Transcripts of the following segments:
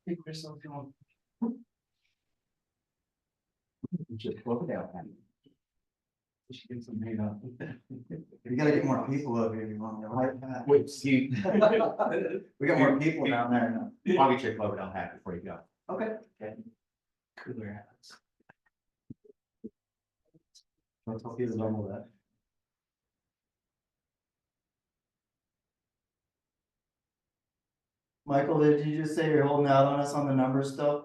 Hey, Chris, how's it going? Just Cloverdale. We should get some made up. You gotta get more people up here, you want me to like that? Wait, see. We got more people down there now. I'll get your Cloverdale hat before you go. Okay. Cooler hats. Let's hope he's done with that. Michael, did you just say you're holding out on us on the numbers stuff?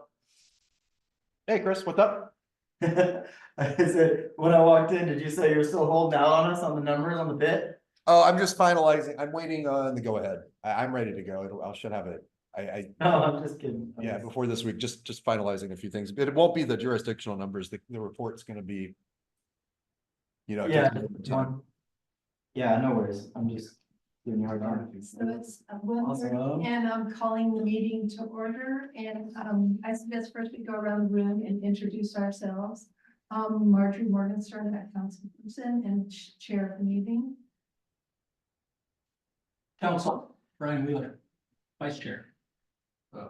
Hey, Chris, what's up? I said, when I walked in, did you say you're still holding out on us on the numbers on the bit? Oh, I'm just finalizing. I'm waiting on the go-ahead. I'm ready to go. I should have it. No, I'm just kidding. Yeah, before this week, just finalizing a few things, but it won't be the jurisdictional numbers. The report's gonna be. Yeah, time. yeah, no worries. I'm just giving you a hard time. So it's 1:30 and I'm calling the meeting to order, and I suggest first we go around the room and introduce ourselves. Marjorie Morgenstern, that councilperson and chair of the meeting. Council, Brian Wheeler, vice chair.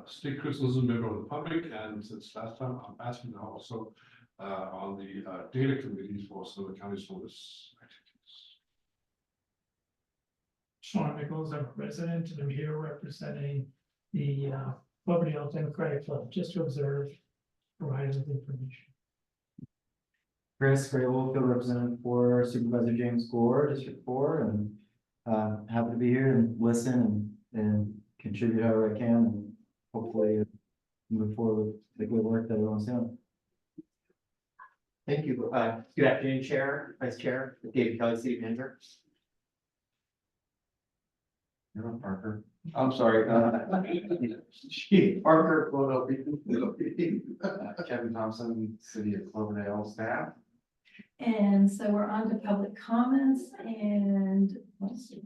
Steve Crystal is a member of the public, and since last time, I'm asking now also on the data committees for some of the county's homeless activities. Sean Nichols, I'm president, and I'm here representing the Cloverdale Democratic Club, just to observe, provide with information. Chris Grable, field representative for Supervisor James Gore, District 4, and happy to be here and listen and contribute however I can, and hopefully move forward with the good work that everyone's doing. Thank you. Good afternoon, Chair, Vice Chair, David Kelly, City Manager. You're on Parker. I'm sorry. Chief Parker, Philadelphia. Kevin Thompson, City of Cloverdale staff. And so we're on to public comments, and let's see.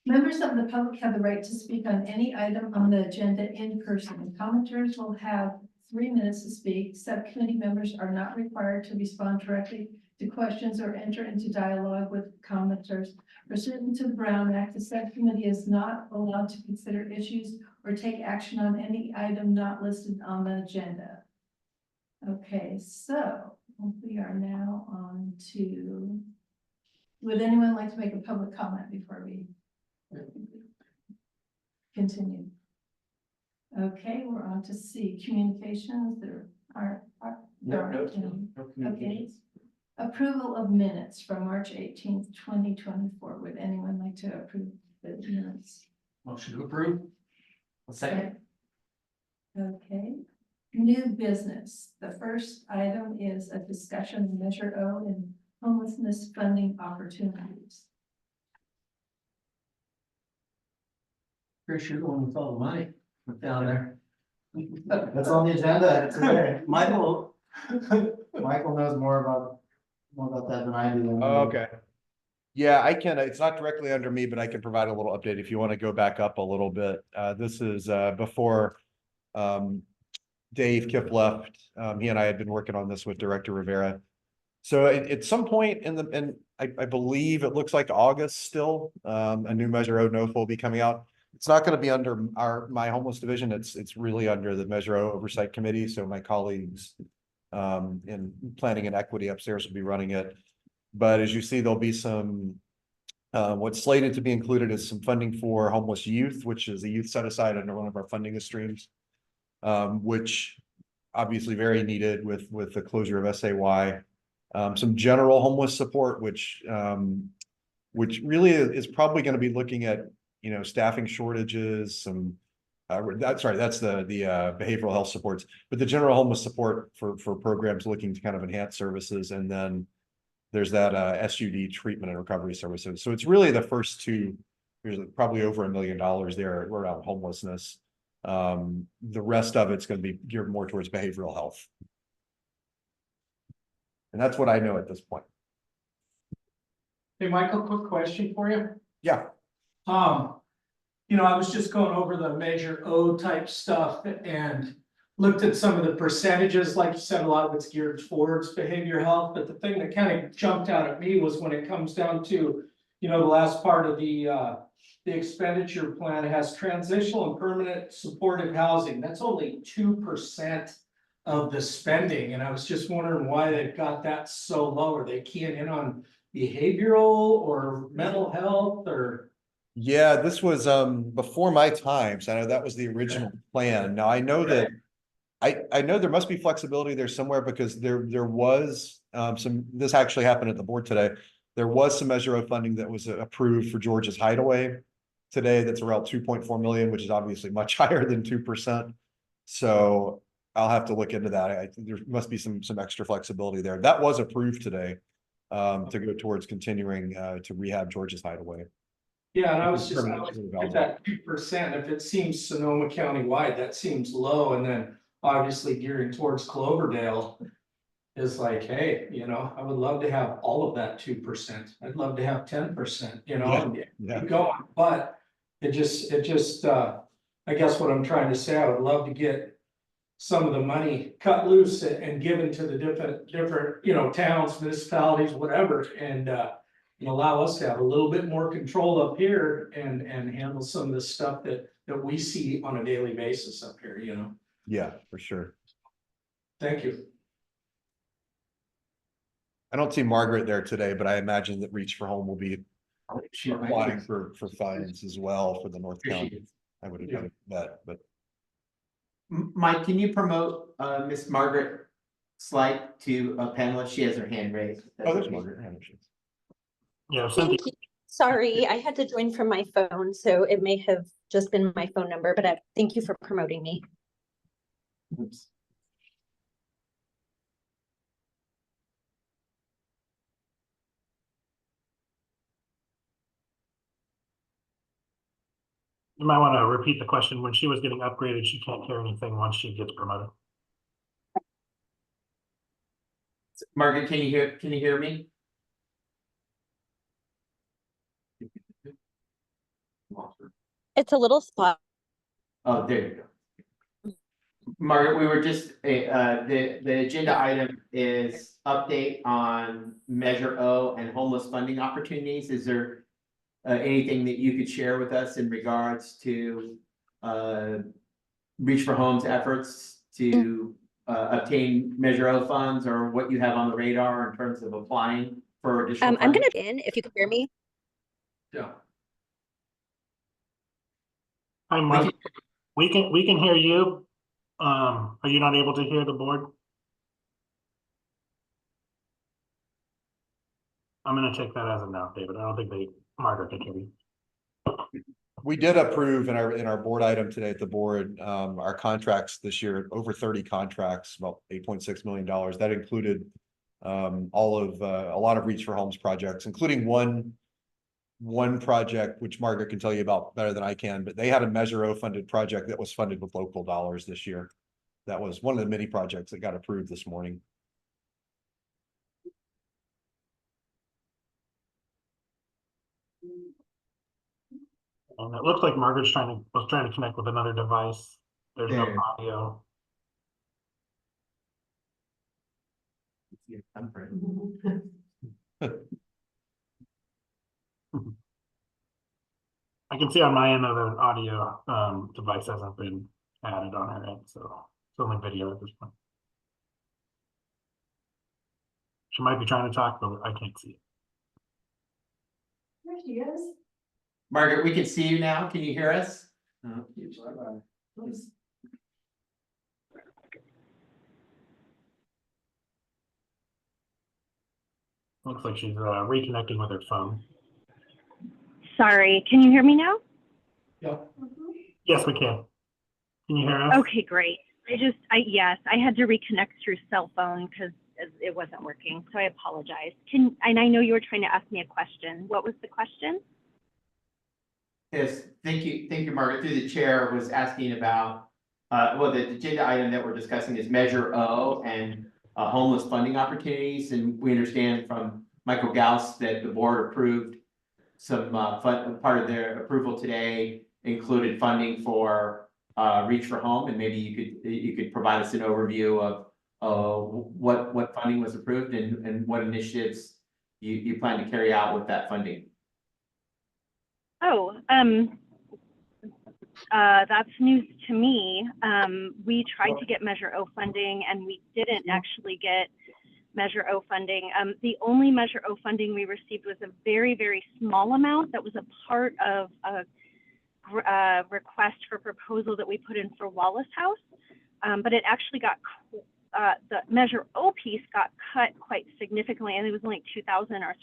Members of the public have the right to speak on any item on the agenda in person. Commenters will have 3 minutes to speak. Subcommittee members are not required to respond directly to questions or enter into dialogue with commenters. Pursuant to the Brown Act, the subcommittee is not allowed to consider issues or take action on any item not listed on the agenda. Okay, so we are now on to, would anyone like to make a public comment before we continue? Okay, we're on to C, communications. There are okay. Approval of minutes from March 18th, 2024. Would anyone like to approve the minutes? Motion to approve. Second. Okay, new business. The first item is a discussion of Measure O and homelessness funding opportunities. Chris, you're the one with all the money down there. That's on the agenda today. Michael knows more about that than I do. Okay. Yeah, I can, it's not directly under me, but I can provide a little update if you want to go back up a little bit. This is before Dave Kipp left. He and I had been working on this with Director Rivera. So at some point I believe it looks like August still, a new Measure O NOFA will be coming out. It's not going to be under my homeless division. It's really under the Measure O Oversight Committee. So my colleagues in planning and equity upstairs will be running it. But as you see, there'll be some, what's slated to be included is some funding for homeless youth, which is a youth set aside under one of our funding streams, which obviously very needed with the closure of SAY. Some general homeless support, which really is probably going to be looking at, staffing shortages, some, that's the behavioral health supports, but the general homeless support for programs looking to kind of enhance services. And then there's that SUD treatment and recovery services. So it's really the first two, there's probably over $1 million there around homelessness. The rest of it's going to be geared more towards behavioral health. And that's what I know at this point. Hey, Michael, quick question for you. Yeah. I was just going over the Measure O type stuff and looked at some of the percentages. Like you said, a lot of it's geared towards behavior health, but the thing that kind of jumped out at me was when it comes down to you know, the last part of the expenditure plan has transitional and permanent supportive housing. That's only 2% of the spending, and I was just wondering why they've got that so low. Are they keying in on behavioral or mental health or? Yeah, this was before my time, so I know that was the original plan. Now I know that I know there must be flexibility there somewhere because there was this actually happened at the board today. There was some Measure O funding that was approved for George's Hideaway today. That's around 2.4 million, which is obviously much higher than 2%. So I'll have to look into that. I think there must be some extra flexibility there. That was approved today to go towards continuing to rehab George's Hideaway. Yeah, and I was just, Permanent I like supportive at that 2%, if it seems Sonoma County wide, that seems low, and then obviously gearing towards Cloverdale. Is like, hey, you know, I would love to have all of that 2%. I'd love to have 10%, you know, and Yeah. keep going, but it just, I guess what I'm trying to say, I would love to get some of the money cut loose and given to the different, you know, towns, municipalities, whatever, and allow us to have a little bit more control up here and handle some of the stuff that we see on a daily basis up here, you know. Yeah, for sure. Thank you. I don't see Margaret there today, but I imagine that Reach for Home will be applying for funds as well for the North County. I would have bet, but Mike, can you promote Miss Margaret Slight to a panelist? She has her hand raised. there's Margaret. Yeah, Thank you. Sorry, I had to join from my phone, so it may have just been my phone number, but thank you for promoting me. Oops. You might want to repeat the question. When she was getting upgraded, she can't hear anything once she gets promoted. Margaret, can you hear me? It's a little spot. Oh, there you go. Margaret, we were just, the agenda item is update on Measure O and homeless funding opportunities. Is there anything that you could share with us in regards to Reach for Home's efforts to obtain Measure O funds, or what you have on the radar in terms of applying for additional I'm funding? gonna if you can hear me. Yeah. Hi, Mike. We can hear you. Are you not able to hear the board? I'm gonna take that as a no, David. I don't think Margaret can hear you. we did approve in our board item today at the board, our contracts this year, over 30 contracts, about $8.6 million. That included all of a lot of Reach for Homes projects, including one project, which Margaret can tell you about better than I can, but they had a Measure O funded project that was funded with local dollars this year. That was one of the many projects that got approved this morning. And it looks like Margaret's was trying to connect with another device. There's no There. audio. I can see on my end that an audio device hasn't been added on her end, so it's only video at this point. She might be trying to talk, but I can't see it. There she is. Margaret, we can see you now. Can you hear us? Looks like she's reconnecting with her phone. Sorry, can you hear me now? Yeah. Yes, we can. Can you hear us? Okay, great. Yes, I had to reconnect through cell phone because it wasn't working, so I apologize. And I know you were trying to ask me a question. What was the question? Yes, thank you, Margaret. Through the chair was asking about, well, the agenda item that we're discussing is Measure O and homeless funding opportunities. And we understand from Michael Gauss that the board approved some part of their approval today included funding for Reach for Home. And maybe you could provide us an overview of what funding was approved and what initiatives you plan to carry out with that funding. Oh, that's news to me. We tried to get Measure O funding and we didn't actually get Measure O funding. The only Measure O funding we received was a very, very small amount that was a part of a request for proposal that we put in for Wallace House. But it actually got, the Measure O piece got cut quite significantly, and it was only $2,000 or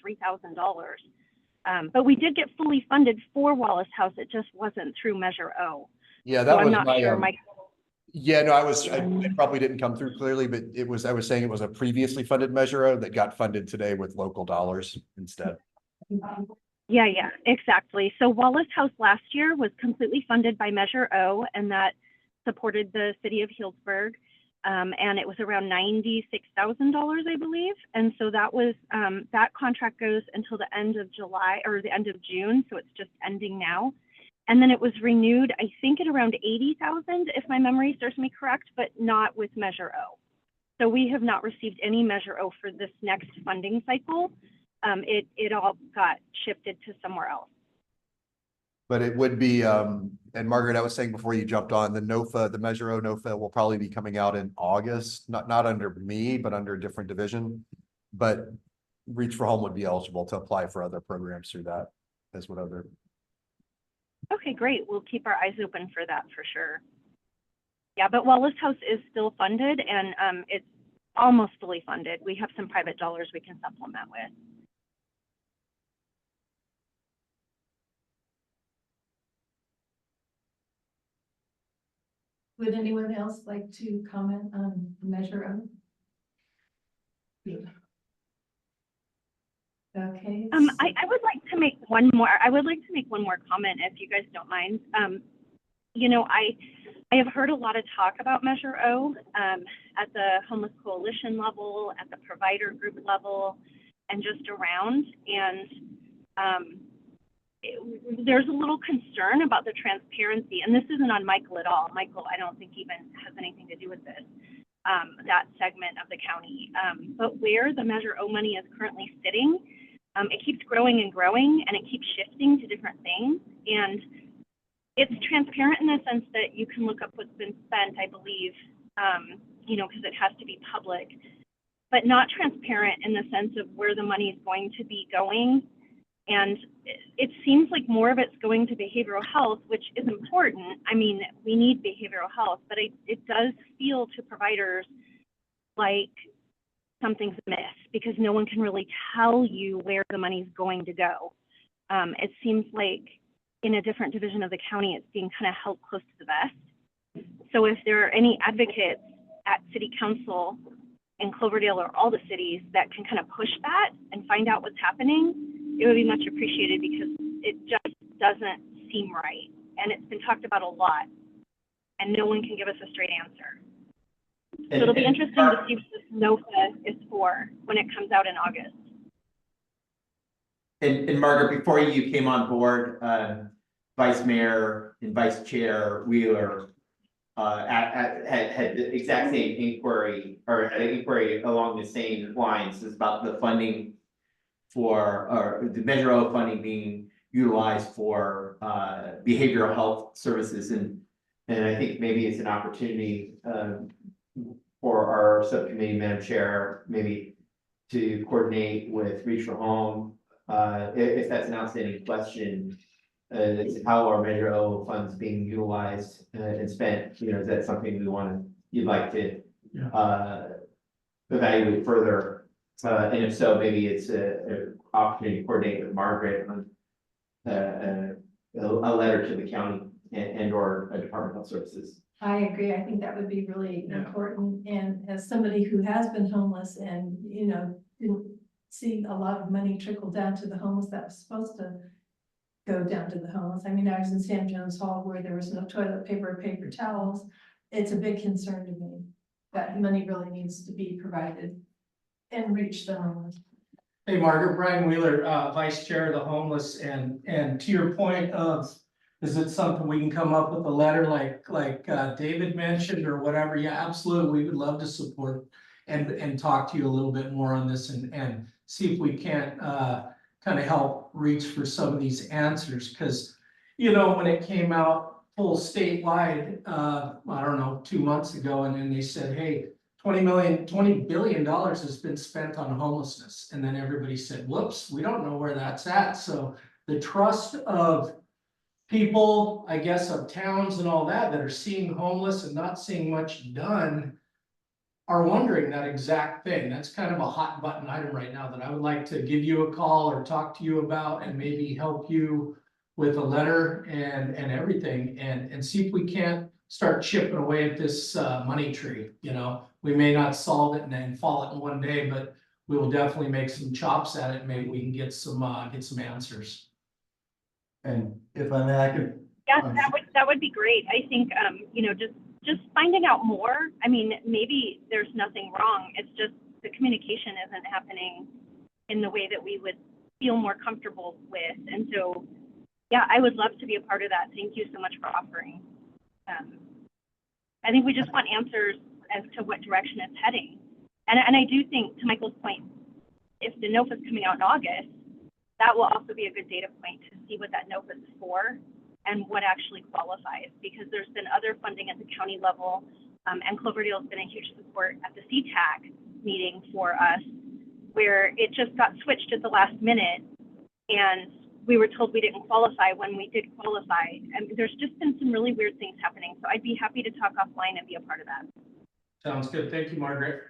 $3,000. But we did get fully funded for Wallace House. It just wasn't through Measure O. Yeah, So that I'm was not my, sure, Mike. yeah, no, it probably didn't come through clearly, but I was saying it was a previously funded Measure O that got funded today with local dollars instead. Yeah, exactly. So Wallace House last year was completely funded by Measure O, and that supported the city of Healdsburg. And it was around $96,000, I believe. And so that was, that contract goes until the end of July or the end of June. So it's just ending now. And then it was renewed, I think at around 80,000, if my memory serves me correct, but not with Measure O. So we have not received any Measure O for this next funding cycle. It all got shifted to somewhere else. But it would be, and Margaret, I was saying before you jumped on, the NOFA, the Measure O NOFA will probably be coming out in August, not under me, but under a different division. But Reach for Home would be eligible to apply for other programs through that as what other. Okay, great. We'll keep our eyes open for that for sure. Yeah, but Wallace House is still funded, and it's almost fully funded. We have some private dollars we can supplement with. Would anyone else like to comment on Measure O? Okay. I would like to make one more. I would like to make one more comment, if you guys don't mind. You know, I have heard a lot of talk about Measure O at the Homeless Coalition level, at the provider group level, and just around. And there's a little concern about the transparency, and this isn't on Michael at all. Michael, I don't think even has anything to do with this, that segment of the county. But where the Measure O money is currently sitting, it keeps growing and growing, and it keeps shifting to different things. And it's transparent in the sense that you can look up what's been spent, I believe, you know, because it has to be public, but not transparent in the sense of where the money is going to be going. And it seems like more of it's going to behavioral health, which is important. I mean, we need behavioral health, but it does feel to providers like something's amiss because no one can really tell you where the money's going to go. It seems like in a different division of the county, it's being kind of held close to the vest. So if there are any advocates at city council in Cloverdale or all the cities that can kind of push that and find out what's happening, it would be much appreciated because it just doesn't seem right. And it's been talked about a lot and no one can give us a straight answer. So it'll be interesting to see what this NOFA is for when it comes out in August. And Margaret, before you came on board, Vice Mayor and Vice Chair Wheeler had the exact same inquiry or inquiry along the same lines as about the funding for, or the Measure O funding being utilized for behavioral health services. And I think maybe it's an opportunity for our subcommittee, Madam Chair, maybe to coordinate with Reach for Home. If that's an outstanding question, is how are Measure O funds being utilized and spent? You know, is that something you'd like to evaluate further? And if so, maybe it's an opportunity to coordinate with Margaret on a letter to the county and or a Department of Health Services. I agree. I think that would be really important. And as somebody who has been homeless and, you know, didn't see a lot of money trickle down to the homeless that was supposed to go down to the homeless. I mean, I was in Sam Jones Hall where there was no toilet paper or paper towels. It's a big concern to me that money really needs to be provided and reach the homeless. Hey, Margaret, Brian Wheeler, Vice Chair of the Homeless, and to your point of, is it something we can come up with a letter like David mentioned or whatever? Yeah, absolutely. We would love to support and talk to you a little bit more on this and see if we can't kind of help outreach for some of these answers, because, you know, when it came out full statewide, I don't know, 2 months ago, and then they said, hey, $20 billion has been spent on homelessness. And then everybody said, whoops, we don't know where that's at. So the trust of people, I guess, of towns and all that are seeing homeless and not seeing much done are wondering that exact thing. That's kind of a hot button item right now that I would like to give you a call or talk to you about and maybe help you with a letter and everything and see if we can't start chipping away at this money tree. You know, we may not solve it and then fall it in one day, but we will definitely make some chops at it. Maybe we can get some answers. And if I may, I could. Yeah, that would be great. I think, you know, just finding out more. I mean, maybe there's nothing wrong. It's just the communication isn't happening in the way that we would feel more comfortable with. And so, yeah, I would love to be a part of that. Thank you so much for offering. I think we just want answers as to what direction it's heading. And I do think, to Michael's point, if the NOFA is coming out in August, that will also be a good data point to see what that NOFA is for and what actually qualifies, because there's been other funding at the county level, and Cloverdale has been a huge support at the CTAC meeting for us, where it just got switched at the last minute, and we were told we didn't qualify when we did qualify. And there's just been some really weird things happening, so I'd be happy to talk offline and be a part of that. Sounds good. Thank you, Margaret.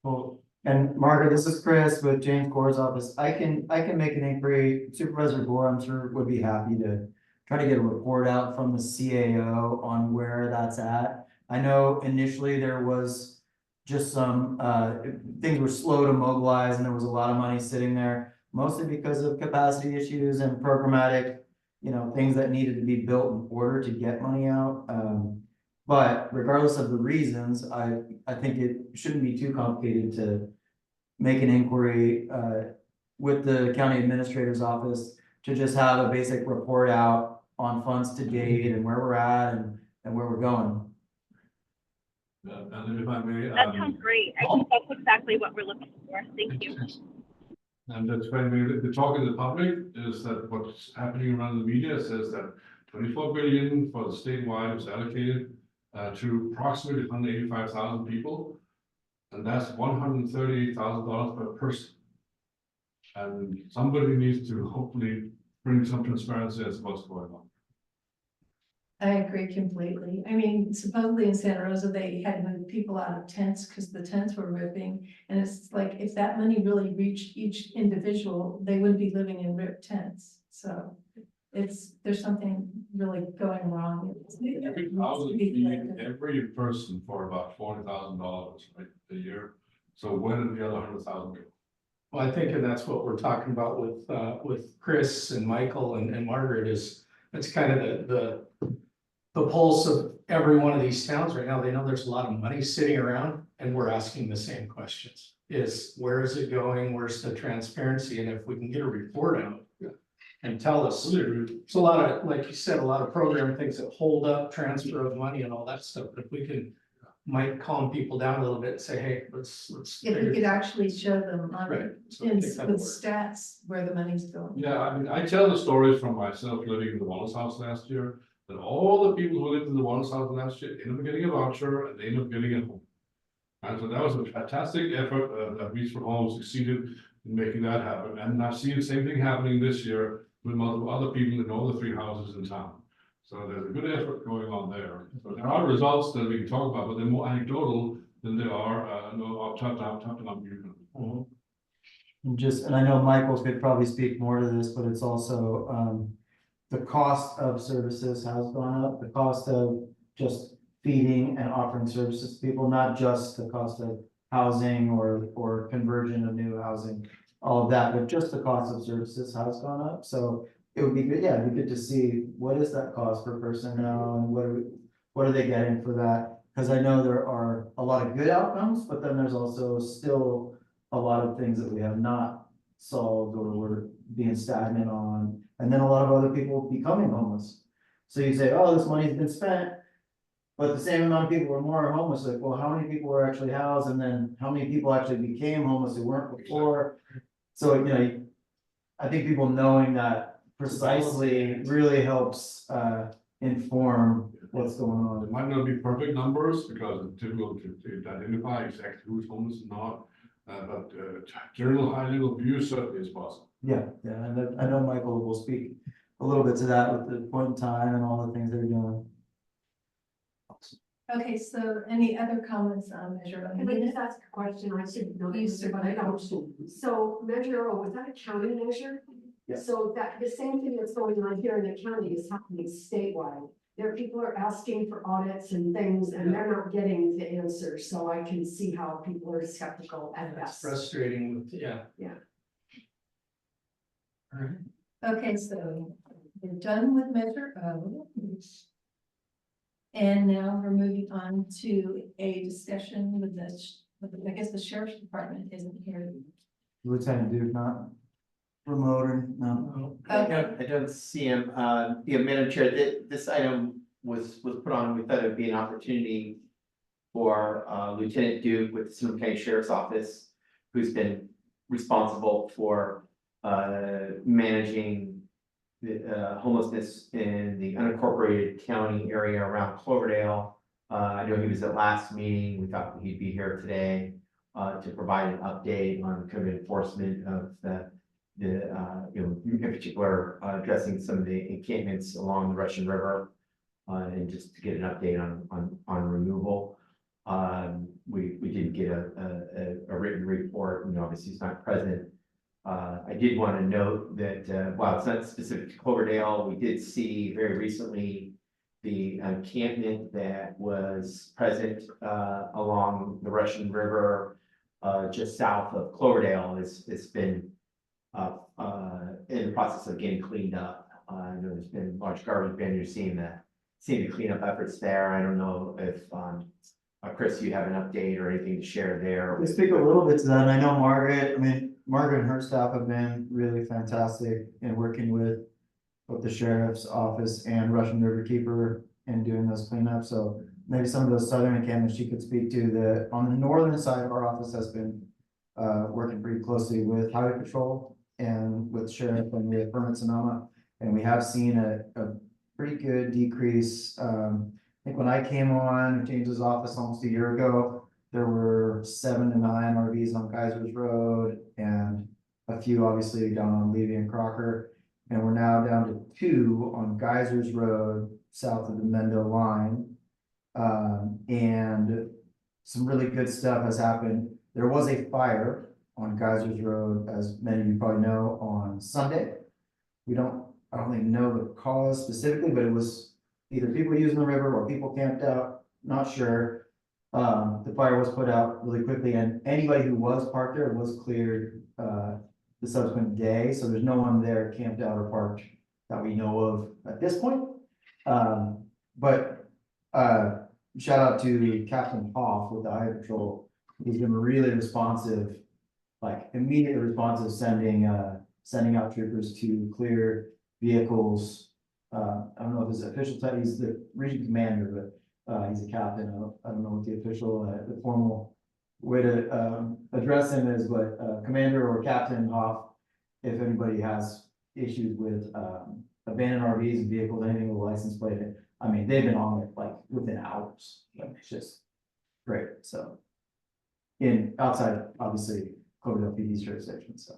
Well, and Margaret, this is Chris with James Gore's office. I can make an inquiry. Supervisor Gore, I'm sure, would be happy to try to get a report out from the CAO on where that's at. I know initially there was just some, things were slow to mobilize and there was a lot of money sitting there, mostly because of capacity issues and programmatic, you know, things that needed to be built in order to get money out. But regardless of the reasons, I think it shouldn't be too complicated to make an inquiry with the county administrator's office to just have a basic report out on funds to date and where we're at and where we're going. And if I may. That sounds great. I think that's exactly what we're looking for. Thank you. And that's when the talk in the public is that what's happening around the media says that 24 billion for the statewide was allocated to approximately 185,000 people. And that's $138,000 per person. And somebody needs to hopefully bring some transparency as to what's going on. I agree completely. I mean, supposedly in Santa Rosa, they had moved people out of tents because the tents were ripping. And it's like, if that money really reached each individual, they wouldn't be living in ripped tents. So there's something really going wrong. Every housing feed every person for about $40,000 right a year. So where did the other 100,000 go? Well, I think, and that's what we're talking about with Chris and Michael and Margaret is, that's kind of the pulse of every one of these towns right now. They know there's a lot of money sitting around and we're asking the same questions. Is where is it going? Where's the transparency? And if we can get a report out and tell us, it's a lot of, like you said, a lot of program things that hold up transfer of money and all that stuff. But if we can, might calm people down a little bit and say, hey, let's. If we could actually show them on, Right. So in, I think that'll with work. stats where the money's going. Yeah, I mean, I tell the stories from myself living in the Wallace house last year, that all the people who lived in the Wallace house last year ended up getting a voucher and they ended up getting a home. And so that was a fantastic effort that Reach for Home succeeded in making that happen. And I've seen the same thing happening this year with multiple other people in all the 3 houses in town. So there's a good effort going on there. So there are results that we can talk about, but they're more anecdotal than they are top-down view. And I know Michael could probably speak more to this, but it's also, the cost of services has gone up, the cost of just feeding and offering services to people, not just the cost of housing or conversion of new housing, all of that, but just the cost of services has gone up. So it would be good, yeah, it'd be good to see what is that cost per person now and what are they getting for that? Because I know there are a lot of good outcomes, but then there's also still a lot of things that we have not solved or we're being stagnant on. And then a lot of other people becoming homeless. So you say, oh, this money's been spent, but the same amount of people or more are homeless. Like, well, how many people were actually housed? And then how many people actually became homeless who weren't before? So, you know, I think people knowing that precisely really helps, inform what's going It on. might not be perfect numbers because it's difficult to identify exactly who's homeless and not. But general high level view certainly is possible. Yeah, and I know Michael will speak a little bit to that with the point in time and all the things they're doing. Okay, so any other comments on Measure O? Can I just ask a question? I should know the You answer, but I don't. So Measure O, was that a county measure? Yes. So that the same thing that's going on here in the county is happening statewide. There, people are asking for audits and things, and they're not getting the answers, so I can see how people are skeptical at That's best. frustrating, yeah. Okay, so we're done with Measure O. And now we're moving on to a discussion with I guess the sheriff's department isn't here. Lieutenant Duke, not remote or, no. Okay. I don't see him. Yeah, Madam Chair, this item was put on, we thought it would be an opportunity for Lieutenant Duke with the Sonoma County Sheriff's Office, who's been responsible for managing the homelessness in the unincorporated county area around Cloverdale. I know he was at last meeting. We thought he'd be here today to provide an update on kind of enforcement of the in particular addressing some of the encampments along the Russian River and just to get an update on removal. We did get a written report, obviously he's not present. I did want to note that while it's not specific to Cloverdale, we did see very recently the encampment that was present along the Russian River just south of Cloverdale. It's been in the process of getting cleaned up. I know there's been large garbage bin. You're seeing the cleanup efforts there. I don't know if Chris, you have an update or anything to share there. We speak a little bit to that, and I know Margaret and her staff have been really fantastic in working with both the sheriff's office and Russian River Keeper in doing those cleanups. So maybe some of those southern encampments she could speak to. That on the northern side, our office has been working pretty closely with Highway Patrol and with Sheriff and with Permit Sonoma, and we have seen a pretty good decrease. I think when I came on James's office almost a year ago, there were 7 to 9 RVs on Geysers Road and a few obviously down on Levy and Crocker. And we're now down to 2 on Geysers Road, south of the Mendo line. And some really good stuff has happened. There was a fire on Geysers Road, as many of you probably know, on Sunday. I don't think know the cause specifically, but it was either people using the river or people camped out, not sure. The fire was put out really quickly, and anybody who was parked there was cleared the subsequent day, so there's no one there camped out or parked that we know of at this point. But shout out to Captain Hoff with the Highway Patrol. He's been really responsive, like immediately responsive, sending out troopers to clear vehicles. I don't know if his official title, he's the region commander, but he's a captain. I don't know what the official, the formal way to address him is, but commander or Captain Hoff, if anybody has issues with abandoned RVs and vehicles, anything with a license plate, I mean, they've been on it like within hours. Like, it's just great. So outside, obviously, Cloverdale PD's jurisdiction. So.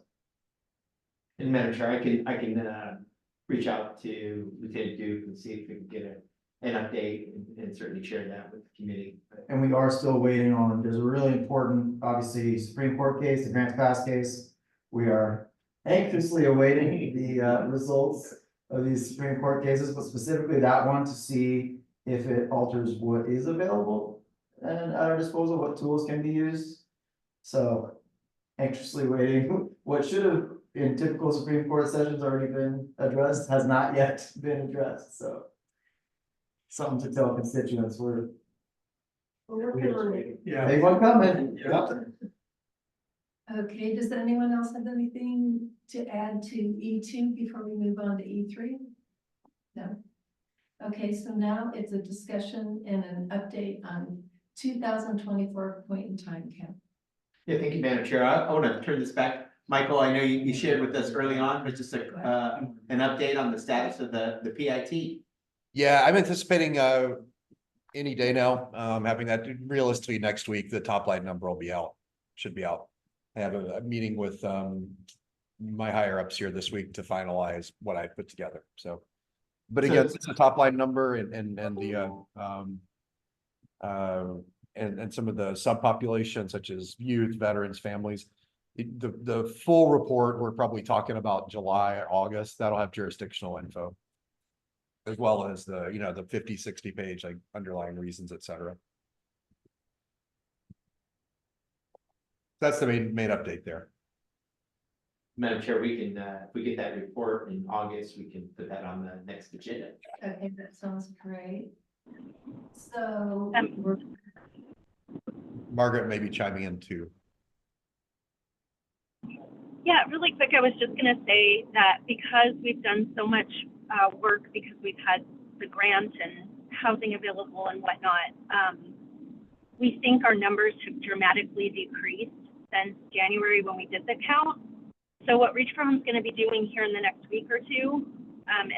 And Madam Chair, I can reach out to Lieutenant Duke and see if we can get an update and certainly share that with the committee. And we are still waiting on, there's a really important, obviously, Supreme Court case, the Grants Pass case. We are anxiously awaiting the results of these Supreme Court cases, but specifically that one to see if it alters what is available and at our disposal, what tools can be used. So anxiously waiting. What should have in typical Supreme Court sessions already been addressed has not yet been addressed. So something to tell constituents, we're working on it. Yeah. big one coming. Yeah. Okay, does anyone else have anything to add to E2 before we move on to E3? No. Okay, so now it's a discussion and an update on 2024 point in time count. Yeah, thank you, Madam Chair. I want to turn this back Michael, I know you shared with us early on, but just an update on the status of the PIT. Yeah, I'm anticipating any day now, having that realistically next week, the top line number will be out, should be out. I have a meeting with my higher ups here this week to finalize what I put together, so. But again, it's a top line number and the and some of the subpopulations such as youth, veterans, families. The full report, we're probably talking about July, August, that'll have jurisdictional info. As well as the, you know, the 50, 60 page, like underlying reasons, et cetera. That's the main update there. Madam Chair, we can, if we get that report in August, we can put that on the next agenda. Okay, that sounds great. So. Margaret may be chiming in too. Yeah, really quick, I was just gonna say that because we've done so much work, because we've had the grant and housing available and whatnot, we think our numbers have dramatically decreased since January when we did the count. So what Reach Firm is gonna be doing here in the next week or two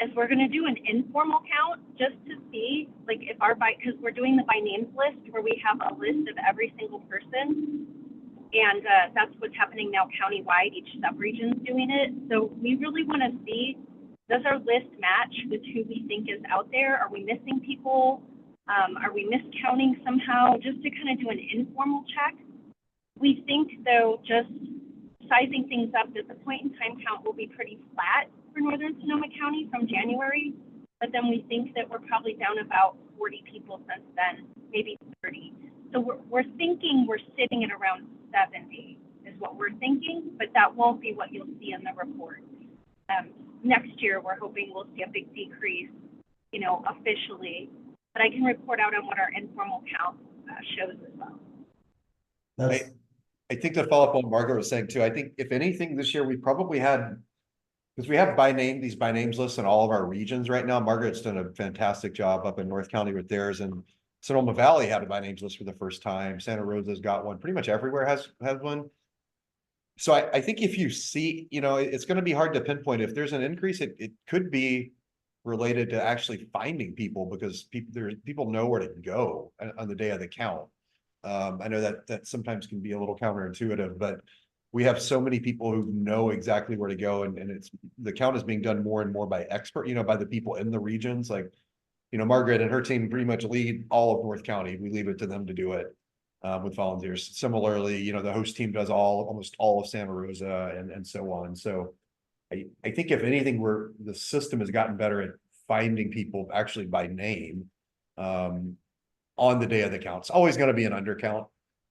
is we're gonna do an informal count just to see, like, if because we're doing the by names list where we have a list of every single person. And that's what's happening now countywide, each sub-region is doing it. So we really want to see, does our list match with who we think is out there? Are we missing people? Are we miscounting somehow? Just to kind of do an informal check. We think, though, just sizing things up, that the point in time count will be pretty flat for Northern Sonoma County from January. But then we think that we're probably down about 40 people since then, maybe 30. So we're thinking we're sitting at around 70 is what we're thinking, but that won't be what you'll see in the report. Next year, we're hoping we'll see a big decrease, you know, officially, but I can report out on what our informal count shows as well. I think to follow up on what Margaret was saying too, I think if anything this year, we probably had, because we have these by names lists in all of our regions right now. Margaret's done a fantastic job up in North County with theirs, and Sonoma Valley had a by names list for the first time. Santa Rosa's got one. Pretty much everywhere has one. So I think if you see, you know, it's going to be hard to pinpoint. If there's an increase, it could be related to actually finding people, because people know where to go on the day of the count. I know that sometimes can be a little counterintuitive, but we have so many people who know exactly where to go, and the count is being done more and more by expert, you know, by the people in the regions. Like, you know, Margaret and her team pretty much lead all of North County. We leave it to them to do it with volunteers. Similarly, you know, the host team does almost all of Santa Rosa and so on. So I think if anything, the system has gotten better at finding people actually by name on the day of the count. It's always going to be an undercount,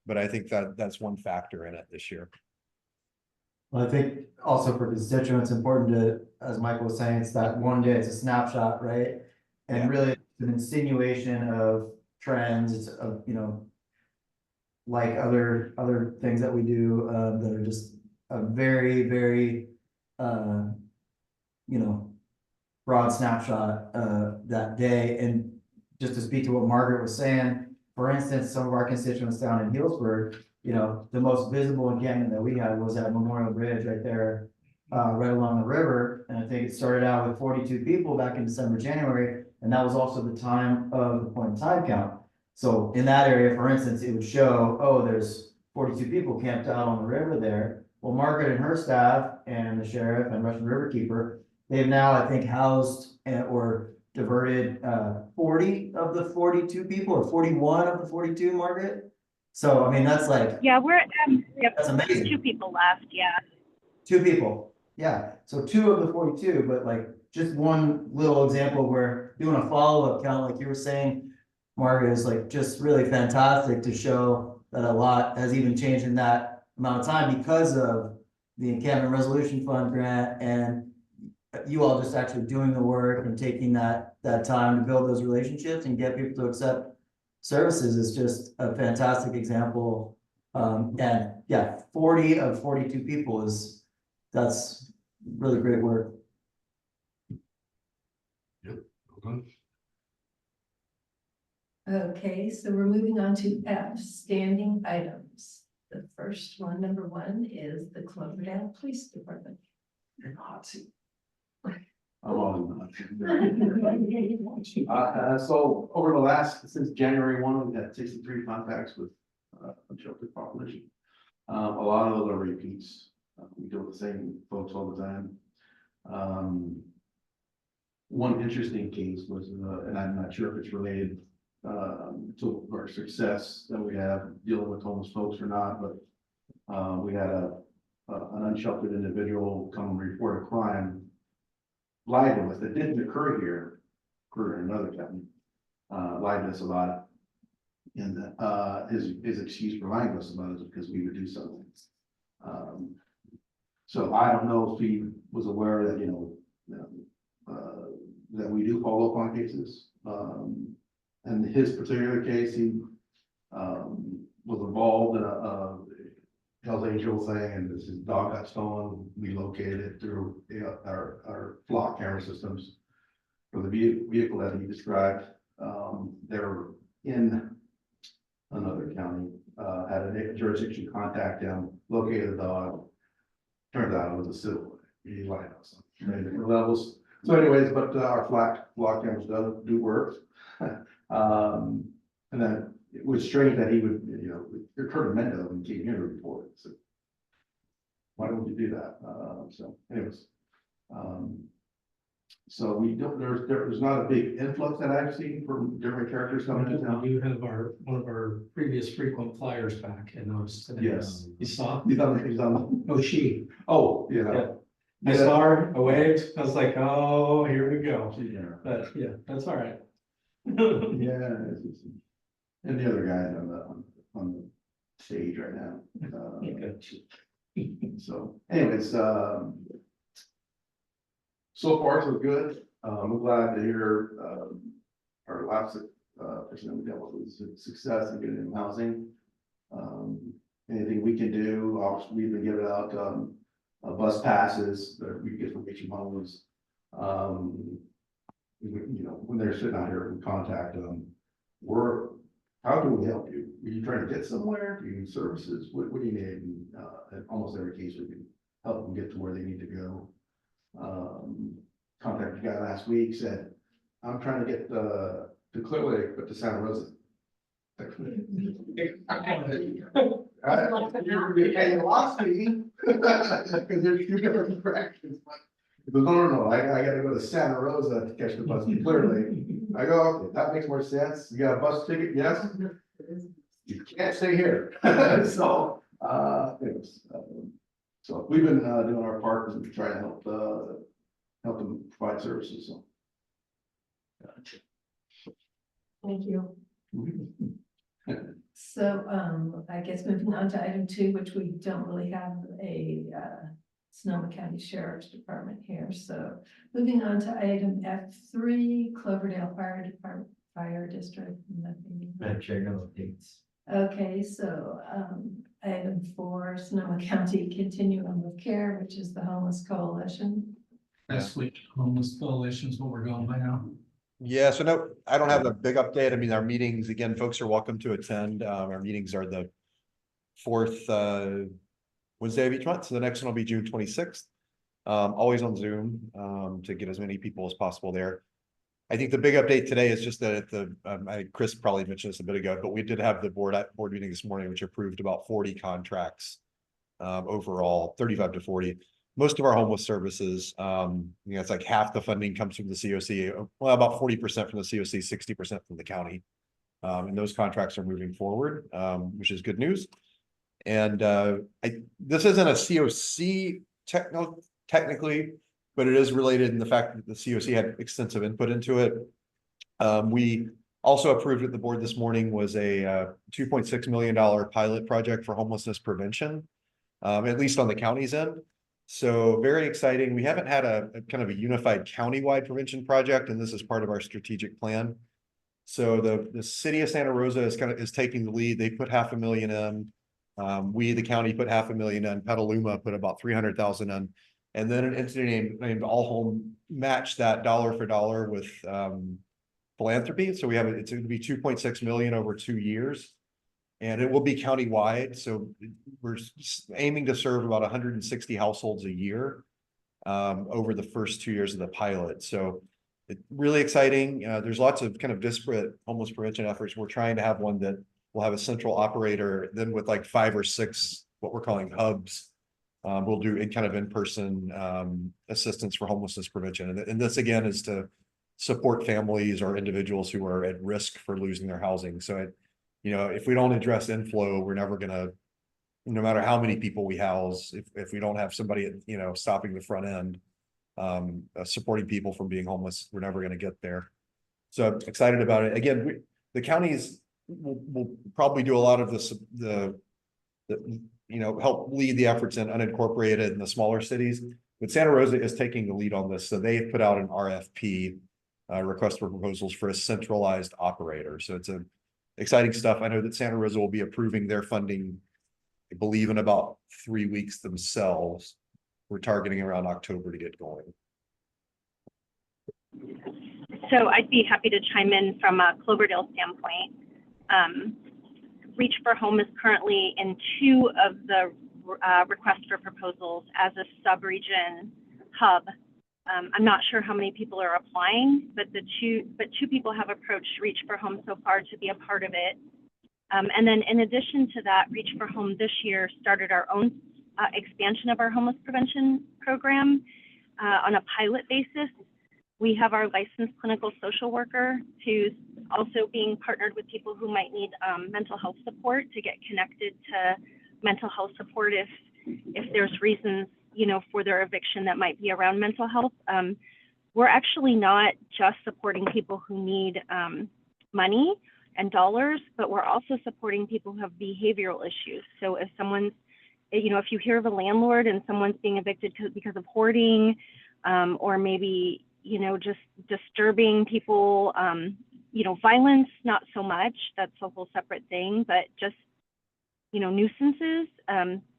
but I think that's one factor in it this year. Well, I think also for constituents, important to, as Michael was saying, it's that one day, it's a snapshot, right? And really it's an insinuation of trends, it's you know, like other things that we do that are just a very, very you know, broad snapshot that day. And just to speak to what Margaret was saying, for instance, some of our constituents down in Healdsburg, you know, the most visible encampment that we had was at Memorial Bridge right there, right along the river. And I think it started out with 42 people back in December, January, and that was also the time of the point in time count. So in that area, for instance, it would show, oh, there's 42 people camped out on the river there. Well, Margaret and her staff and the sheriff and Russian River Keeper, they've now, I think, housed or diverted 40 of the 42 people, or 41 of the 42, Margaret. So, I mean, that's like, yeah, we have that's amazing. 2 people left. Yeah. 2 people. Yeah. So 2 of the 42, but like just one little example where doing a follow-up count, like you were saying, Margaret, is like just really fantastic to show that a lot has even changed in that amount of time because of the Encampment Resolution Fund grant and you all just actually doing the work and taking that time to build those relationships and get people to accept services is just a fantastic example. And yeah, 40 of 42 people that's really great work. Yep. Okay. Okay, so we're moving on to F, standing items. The first one, number one, is the Cloverdale Police Department. You're hot seat. I'm on. So over the last, since January 1, we've had 63 contacts with unsheltered population. A lot of those are repeats. We deal with the same folks all the time. One interesting case was, and I'm not sure if it's related to our success that we have dealing with homeless folks or not, but we had an unsheltered individual come and report a crime lied to us that didn't occur here, occurred in another county, lied to us about it. And his excuse for lying to us about it is because we would do something. So I don't know if he was aware that, that we do follow up on cases. And his particular case, he was involved in a Hell's Angel thing, and his dog got stolen. We located it through our flock camera systems for the vehicle that he described. They were in another county, had a jurisdiction contact him, located the dog. Turned out it was a civil. He lied on something, many different levels. So anyways, but our flock cameras do work. And then it was strange that he would, it occurred to Mendo and came here to report. So why don't you do that? So anyways, so we don't, there's not a big influx that I've seen from different characters coming in town. You have one of our previous frequent flyers back, and noticed today. Yes. You saw? He's on. Oh, she. Oh, yeah. Yeah. I saw her, I waved, I was like, oh, here we go. Yeah. But yeah, that's all right. Yeah. And the other guy on the stage right now. So anyways, so far so good. I'm glad to hear our last person we dealt with was success in getting them housing. Anything we can do, obviously we've been giving out bus passes that we get from each homes. When they're sitting out here, we contact them. How can we help you? Are you trying to get somewhere? Do you need services? What do you need? And, in almost every case, we can help them get to where they need to go. Contacted a guy last week, said, I'm trying to get to Cloverdale, but to Santa Rosa. You lost me. Because there's two different directions. He goes, no, I gotta go to Santa Rosa to catch the bus to Clearly. I go, okay, that makes more sense. You got a bus ticket? Yes. You can't stay here. So, so we've been doing our part and trying to help them provide services. So. Thank you. So, I guess moving on to item 2, which we don't really have a Sonoma County Sheriff's Department here. So moving on to item F3, Cloverdale Fire Department, Fire District. Nothing. Madam Chair, no updates. Okay, so item 4, Sonoma County Continuum of Care, which is the Homeless Coalition. Last week, homeless coalition is what we're going by now. Yeah, so no, I don't have a big update. I mean, our meetings, again, folks are welcome to attend. Our meetings are the 4th Wednesday of each month. So the next one will be June 26th. Always on Zoom to get as many people as possible there. I think the big update today is just that Chris probably mentioned this a bit ago, but we did have the board meeting this morning, which approved about 40 contracts overall, 35 to 40. Most of our homeless services, it's like half the funding comes from the COC, well, about 40% from the COC, 60% from the county. And those contracts are moving forward, which is good news. And this isn't a COC technically, but it is related in the fact that the COC had extensive input into it. We also approved at the board this morning was a $2.6 million pilot project for homelessness prevention, at least on the county's end. So very exciting. We haven't had a kind of a unified countywide prevention project, and this is part of our strategic plan. So the city of Santa Rosa is taking the lead. They put $500,000 in. We, the county, put $500,000 in. Petaluma put about $300,000 in, and then an entity named All Home matched that dollar for dollar with philanthropy. So we have it's going to be $2.6 million over 2 years. And it will be countywide, so we're aiming to serve about 160 households a year over the first 2 years of the pilot. So it's really exciting. There's lots of kind of disparate homeless prevention efforts. We're trying to have one that will have a central operator, then with like 5 or 6, what we're calling hubs. We'll do kind of in-person assistance for homelessness prevention. And this again is to support families or individuals who are at risk for losing their housing. So if we don't address inflow, we're never gonna, no matter how many people we house, if we don't have somebody, stopping the front end, supporting people from being homeless, we're never gonna get there. So I'm excited about it. Again, the counties will probably do a lot of this, help lead the efforts in unincorporated in the smaller cities. But Santa Rosa is taking the lead on this. So they've put out an RFP, request for proposals for a centralized operator. So it's exciting stuff. I know that Santa Rosa will be approving their funding, I believe, in about 3 weeks themselves. We're targeting around October to get going. So I'd be happy to chime in from a Cloverdale standpoint. Reach for Home is currently in 2 of the requests for proposals as a sub-region hub. I'm not sure how many people are applying, but two people have approached Reach for Home so far to be a part of it. And then in addition to that, Reach for Home this year started our own expansion of our homeless prevention program on a pilot basis. We have our licensed clinical social worker who's also being partnered with people who might need mental health support to get connected to mental health support if there's reasons, for their eviction that might be around mental health. We're actually not just supporting people who need money and dollars, but we're also supporting people who have behavioral issues. So if someone's, if you hear of a landlord and someone's being evicted because of hoarding, or maybe, just disturbing people, violence, not so much, that's a whole separate thing, but just, nuisances,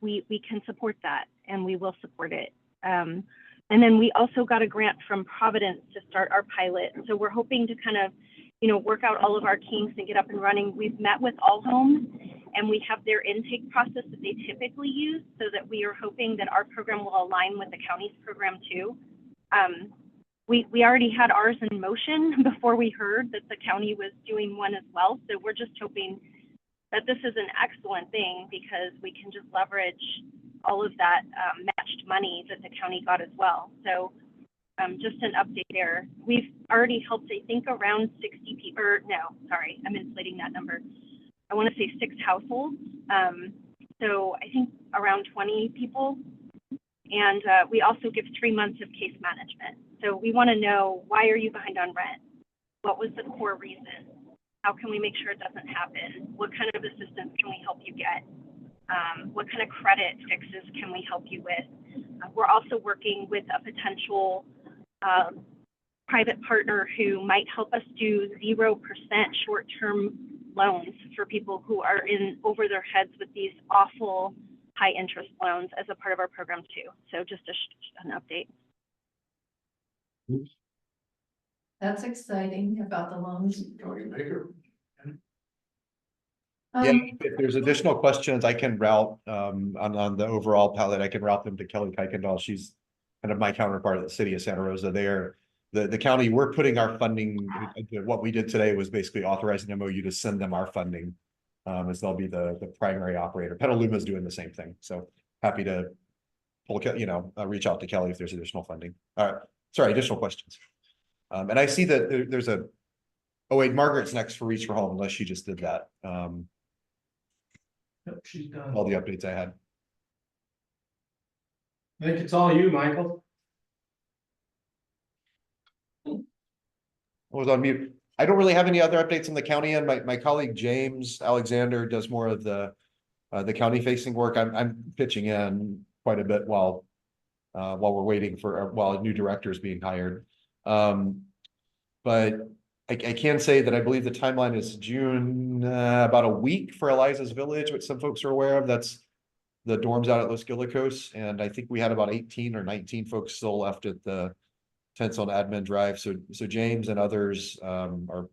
we can support that and we will support it. And then we also got a grant from Providence to start our pilot. So we're hoping to kind of, work out all of our kinks and get up and running. We've met with All Homes and we have their intake process that they typically use, so that we are hoping that our program will align with the county's program too. We already had ours in motion before we heard that the county was doing one as well. So we're just hoping that this is an excellent thing because we can just leverage all of that matched money that the county got as well. So just an update there. We've already helped, I think, around 60 people, or no, sorry, I'm inflating that number. I want to say 6 households. So I think around 20 people. And we also give 3 months of case management. So we want to know, why are you behind on rent? What was the core reason? How can we make sure it doesn't happen? What kind of assistance can we help you get? What kind of credit fixes can we help you with? We're also working with a potential private partner who might help us do 0% short-term loans for people who are in over their heads with these awful high interest loans as a part of our program too. So just an update. That's exciting about the loans. Going bigger. Yeah, if there's additional questions, I can route on the overall palette. I can route them to Kelly Kuykendall. She's kind of my counterpart at the city of Santa Rosa. There, the county, we're putting our funding. What we did today was basically authorizing MOU to send them our funding, as they'll be the primary operator. Petaluma is doing the same thing. So happy to pull, reach out to Kelly if there's additional funding. Sorry, additional questions. And I see that there's a. Oh wait, Margaret's next for Reach for Home, unless she just did that. Yep, she's done. All the updates I had. I think it's all you, Michael. I was on mute. I don't really have any other updates in the county, and my colleague James Alexander does more of the county facing work. I'm pitching in quite a bit while we're waiting while a new director is being hired. But I can say that I believe the timeline is June, about a week for Eliza's Village, which some folks are aware of. That's the dorms out at Los Guilicos. And I think we had about 18 or 19 folks still left at the tents on Admin Drive. So James and others are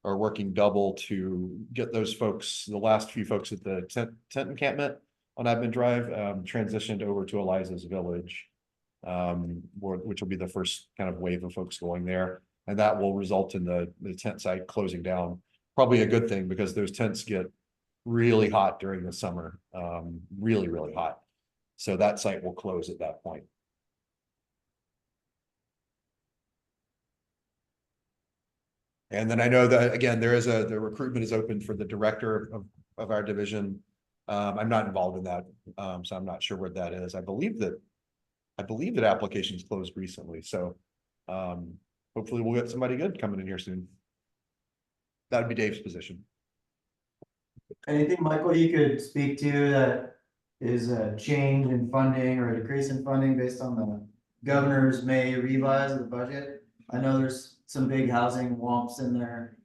are working double to get those folks, the last few folks at the tent encampment on Admin Drive, transitioned over to Eliza's Village. Which will be the first kind of wave of folks going there. And that will result in the tent site closing down. Probably a good thing because those tents get really hot during the summer, really, really hot. So that site will close at that point. And then I know that, again, the recruitment is open for the director of our division. I'm not involved in that, so I'm not sure where that is. I believe that applications closed recently, so hopefully we'll get somebody good coming in here soon. That would be Dave's position. Anything, Michael, you could speak to that is a change in funding or a decrease in funding based on the governor's May revise of the budget? I know there's some big housing wumps in there.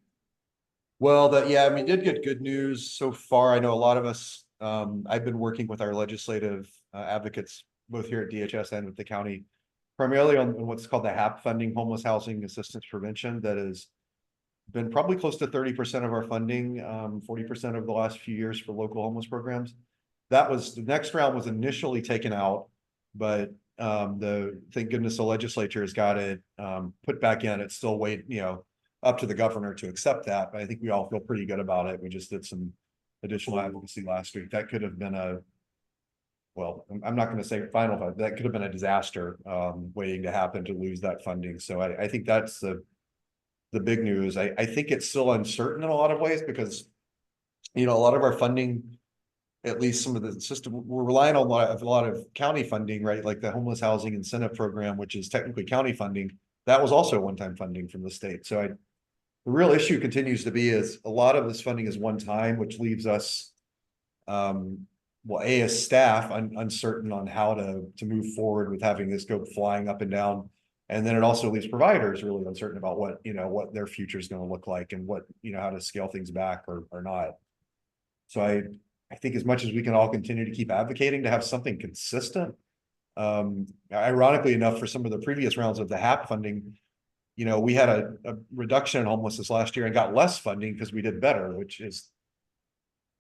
Well, yeah, I mean, did get good news so far. I know a lot of us, I've been working with our legislative advocates, both here at DHS and with the county, primarily on what's called the HAP funding, Homeless Housing Assistance Prevention, that has been probably close to 30% of our funding, 40% over the last few years for local homeless programs. That was, the next round was initially taken out, but thank goodness the legislature has got it put back in. It's still up to the governor to accept that, but I think we all feel pretty good about it. We just did some additional advocacy last week. That could have been well, I'm not going to say final, but that could have been a disaster waiting to happen to lose that funding. So I think that's the big news. I think it's still uncertain in a lot of ways because, a lot of our funding, at least some of the system, we're relying on a lot of county funding, right? Like the Homeless Housing Incentive Program, which is technically county funding. That was also one-time funding from the state. So the real issue continues to be is a lot of this funding is one time, which leaves us, as staff, uncertain on how to move forward with having this go flying up and down. And then it also leaves providers really uncertain about what their future is going to look like and what, how to scale things back or not. So I think as much as we can all continue to keep advocating to have something consistent, ironically enough, for some of the previous rounds of the HAP funding, we had a reduction in homelessness last year and got less funding because we did better, which is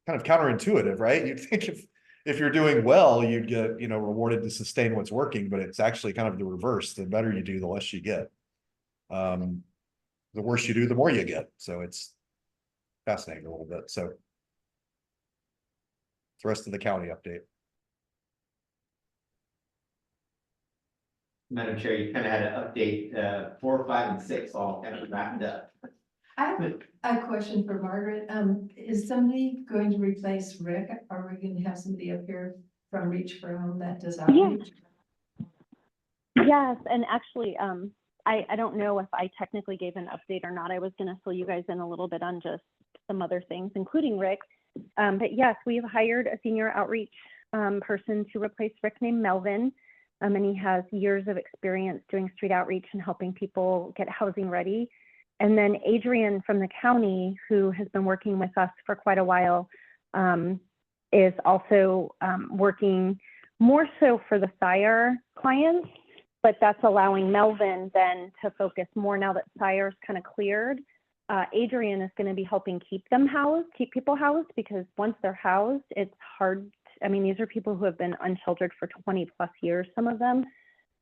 kind of counterintuitive, right? You'd think if you're doing well, you'd get, rewarded to sustain what's working, but it's actually kind of the reverse. The better you do, the less you get. The worse you do, the more you get. So it's fascinating a little bit. So it's the rest of the county update. Madam Chair, you kind of had an update, 4, 5, and 6 all kind of wrapped up. I have a question for Margaret. Is somebody going to replace Rick? Are we going to have somebody up here from Reach for Home that does outreach? Yes, and actually, I don't know if I technically gave an update or not. I was going to fill you guys in a little bit on just some other things, including Rick. But yes, we've hired a senior outreach person to replace Rick named Melvin. And he has years of experience doing street outreach and helping people get housing ready. And then Adrian from the county, who has been working with us for quite a while, is also working more so for the Sire clients, but that's allowing Melvin then to focus more now that Sire's kind of cleared. Adrian is going to be helping keep people housed, because once they're housed, it's hard. I mean, these are people who have been unsheltered for 20 plus years, some of them.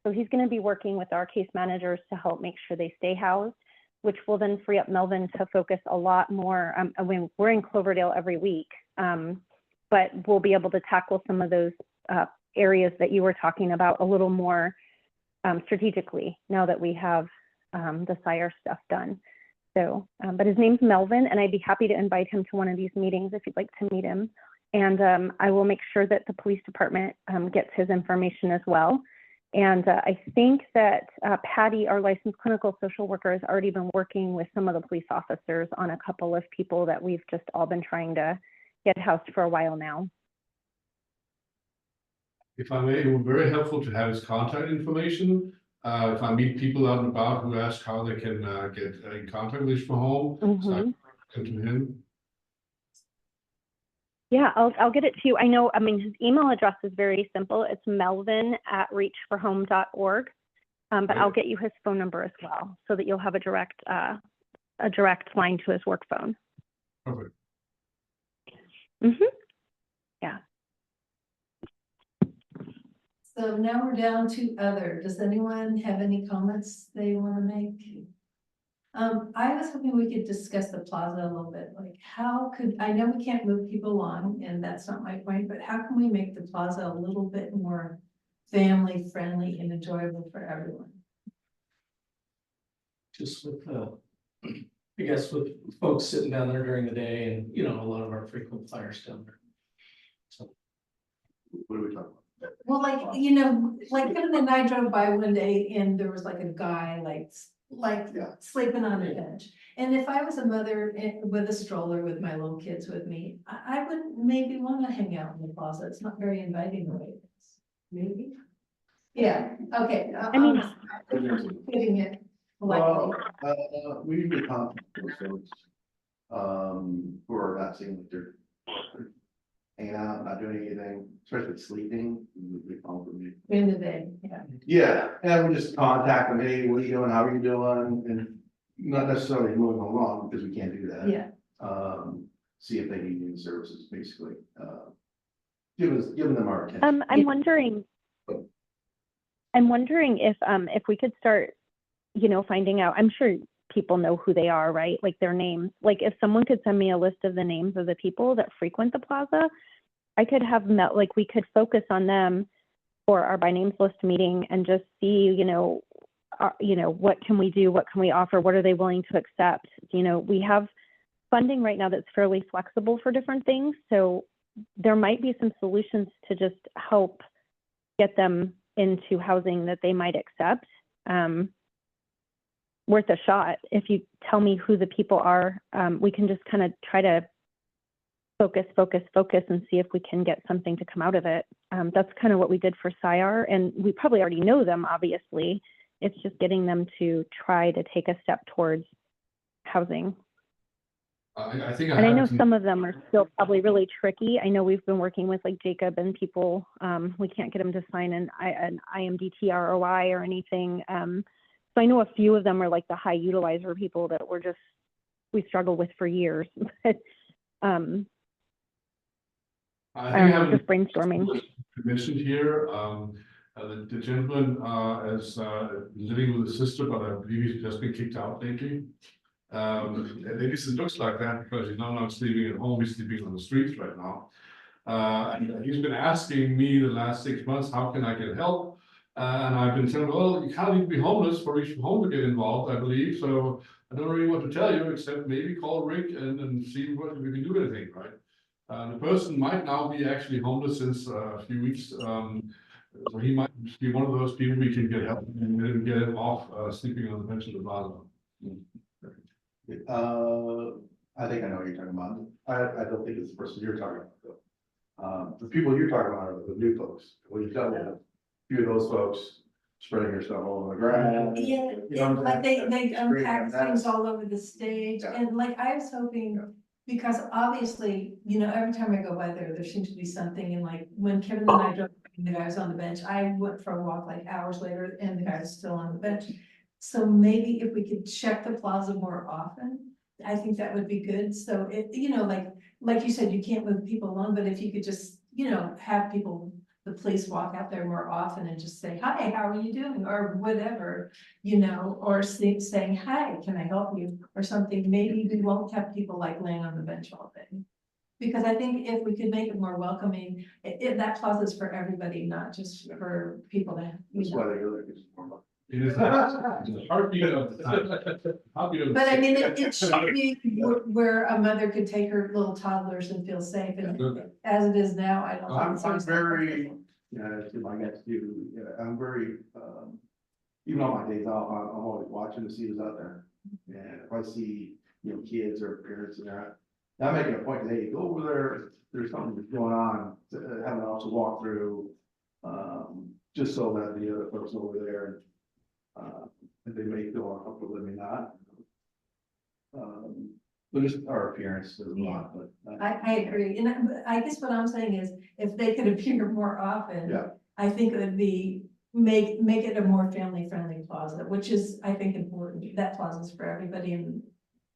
So he's going to be working with our case managers to help make sure they stay housed, which will then free up Melvin to focus a lot more. I mean, we're in Cloverdale every week, but we'll be able to tackle some of those areas that you were talking about a little more strategically now that we have the Sire stuff done. So, but his name's Melvin, and I'd be happy to invite him to one of these meetings if you'd like to meet him. And I will make sure that the police department gets his information as well. And I think that Patty, our licensed clinical social worker, has already been working with some of the police officers on a couple of people that we've just all been trying to get housed for a while now. If I may, it would be very helpful to have his contact information. If I meet people out and about who ask how they can get in contact with Reach for Home, so I can come to him. Yeah, I'll get it to you. I know, I mean, his email address is very simple. It's melvin@reachforhome.org. But I'll get you his phone number as well so that you'll have a direct a direct line to his work phone. Perfect. So now we're down to other. Does anyone have any comments they want to make? I was hoping we could discuss the plaza a little bit, like how could, I know we can't move people along and that's not my point, but how can we make the plaza a little bit more family friendly and enjoyable for everyone? Just with I guess with folks sitting down there during the day and, you know, a lot of our frequent flyers down there. So, What are we talking about? Well, like, you know, like Kevin and I drove by one day and there was like a guy Yeah. sleeping on a bench. And if I was a mother with a stroller with my little kids with me, I would maybe want to hang out in the plaza. It's not very inviting the way it is. Maybe. Yeah, okay. I mean- Getting it. Well, we usually contact those folks, who are not seeing that they're hanging out, not doing anything, especially sleeping. We call them. In the day, yeah. Yeah, and we just contact them, hey, what are you doing, how are you doing, and not necessarily moving along, because we can't do that. Yeah. See if they need any services, basically, giving them our attention. I'm wondering if we could start, you know, finding out, I'm sure people know who they are, right? Like their names. Like if someone could send me a list of the names of the people that frequent the plaza, I could have like we could focus on them for our by names list meeting and just see, you know, what can we do? What can we offer? What are they willing to accept? You know, we have funding right now that's fairly flexible for different things. So there might be some solutions to just help get them into housing that they might accept. Worth a shot. If you tell me who the people are, we can just kind of try to focus and see if we can get something to come out of it. That's kind of what we did for SIAR, and we probably already know them, obviously. It's just getting them to try to take a step towards housing. I think And I know some of them are still probably really tricky. I know we've been working with like Jacob and people, we can't get them to sign an IMDT ROI or anything. So I know a few of them are like the high utilizer people that we struggled with for years. But just brainstorming. Commission here, the gentleman is living with his sister, but I believe he's just been kicked out lately. At least it looks like that because he's not sleeping at home, he's sleeping on the streets right now. And he's been asking me the last 6 months, how can I get help? And I've been telling him, well, you can't even be homeless for each home to get involved, I believe. So I don't really want to tell you, except maybe call Rick and see what we can do anything, right? The person might now be actually homeless since a few weeks. So he might be one of those people we can get help and get him off sleeping on the bench of the plaza. I think I know what you're talking about. I don't think it's the person you're talking about, though. The people you're talking about are the new folks. Well, you've got a few of those folks spreading yourself all over the ground. Yeah, You know what I'm like saying? they unpack That- things all over the stage, Yeah. and like I was hoping, because obviously, you know, every time I go by there seems to be something, and like when Kevin and I drove, the guy was on the bench, I went for a walk like hours later, and the guy was still on the bench. So maybe if we could check the plaza more often, I think that would be good, so it, you know, like you said, you can't move people along, but if you could just, you know, have people, the police walk out there more often and just say, hi, how are you doing, or whatever, you know, or saying, hi, can I help you, or something. Maybe we won't have people like laying on the bench all day. Because I think if we could make it more welcoming, that plaza is for everybody, not just for people that, you That's why know. they go there, 'cause it's more fun. It is a heartbeat of the heartbeat of. But I mean, it should be where a mother could take her little toddlers and feel safe, and as it is now, I don't. think it's I'm always that very, comfortable. if I get to, I'm very, even on my days off, I'm always watching to see who's out there. And if I see, you know, kids or parents in there, I'm making a point, that, hey, go over there, there's something that's going on, have an officer walk through. Just so that the other folks over there, and they may feel uncomfortable, they may not. But just our appearance does a lot, but. I agree, and I guess what I'm saying is, if they could appear more often. Yeah. I think it would be, make it a more family-friendly plaza, which is, I think, important. That plaza is for everybody, and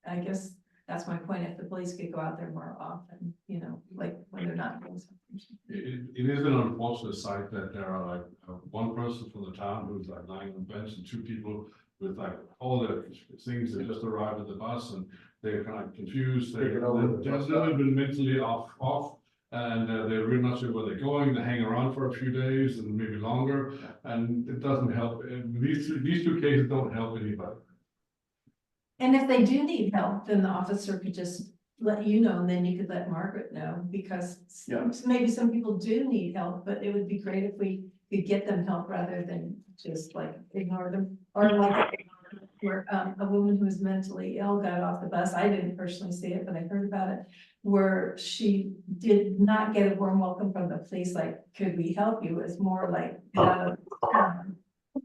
I guess that's my point, if the police could go out there more often, you know, like when they're not doing something. It is an unfortunate sight that there are like one person from the town who's like lying on the bench and two people with like all the things that just arrived at the bus and they're kind of confused. They're Taken over the a bus little bit mentally off. And they're really not sure where they're going. They hang around for a few days and maybe longer, and it doesn't help. And these two cases don't help anybody. And if they do need help, then the officer could just let you know, and then you could let Margaret know, because Yeah. maybe some people do need help, but it would be great if we could get them help rather than just like ignore them. Or like where a woman who was mentally ill got off the bus. I didn't personally see it, but I heard about it, where she did not get a warm welcome from the police, like, could we help you? It's more like, get out of town.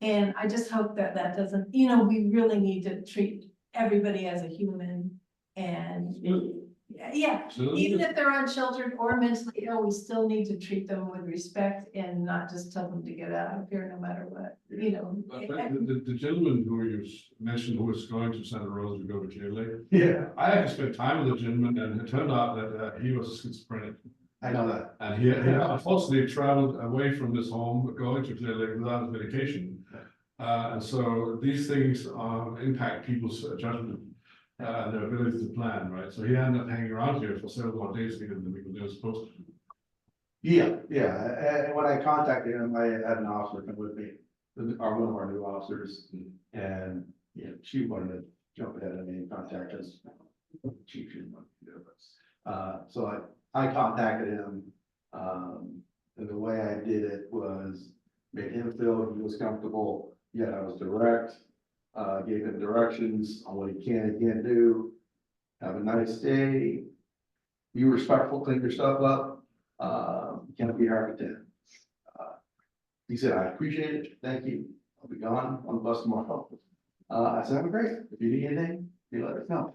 And I just hope that that doesn't, you know, we really need to treat everybody as a human. And yeah, even if they're unsheltered or mentally ill, we still need to treat them with respect and not just tell them to get out of here no matter what, you know. The gentleman who you mentioned who was going to Santa Rosa to go to Clear Lake, Yeah, I actually spent time with the gentleman and it turned out that he was schizophrenic. I know that. And he unfortunately traveled away from his home, going to Clear Lake without his medication. And so these things impact people's judgment. Their ability to plan, right? So he ended up hanging around here for several more days because they were supposed to. Yeah, and when I contacted him, I had an officer come with me, one of our new officers, and, you know, she wanted to jump ahead of me and contact us. Chief didn't want to do it, but, so I contacted him, and the way I did it was made him feel he was comfortable, yet I was direct. Gave him directions on what he can and can't do. Have a nice day. Be respectful, clean your stuff up. Can't be hard to ten. He said, I appreciate it. Thank you. I'll be gone on the bus tomorrow. I said, I'm great. If you need anything, you let us know.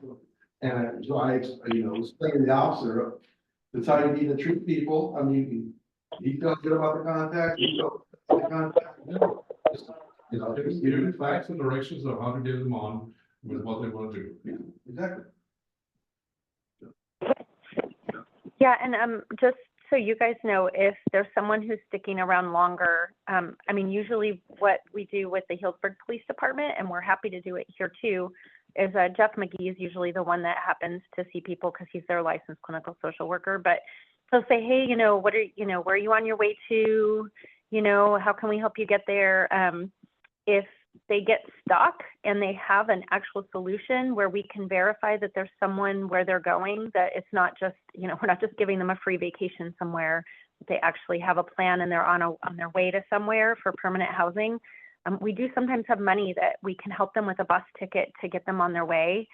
And so I, you know, explained to the officer, that's how you need to treat people. I mean, he felt good about the contact. He felt good about the contact. You know, Just give them facts and directions of how to get them on with what they want to do. yeah, exactly. Yeah, and just so you guys know, if there's someone who's sticking around longer, I mean, usually what we do with the Healdsburg Police Department, and we're happy to do it here too, is Jeff McGee is usually the one that happens to see people because he's their licensed clinical social worker. But he'll say, hey, you know, where are you on your way to? You know, how can we help you get there? If they get stuck and they have an actual solution where we can verify that there's someone where they're going, that it's not just, you know, we're not just giving them a free vacation somewhere, that they actually have a plan and they're on their way to somewhere for permanent housing. We do sometimes have money that we can help them with a bus ticket to get them on their way.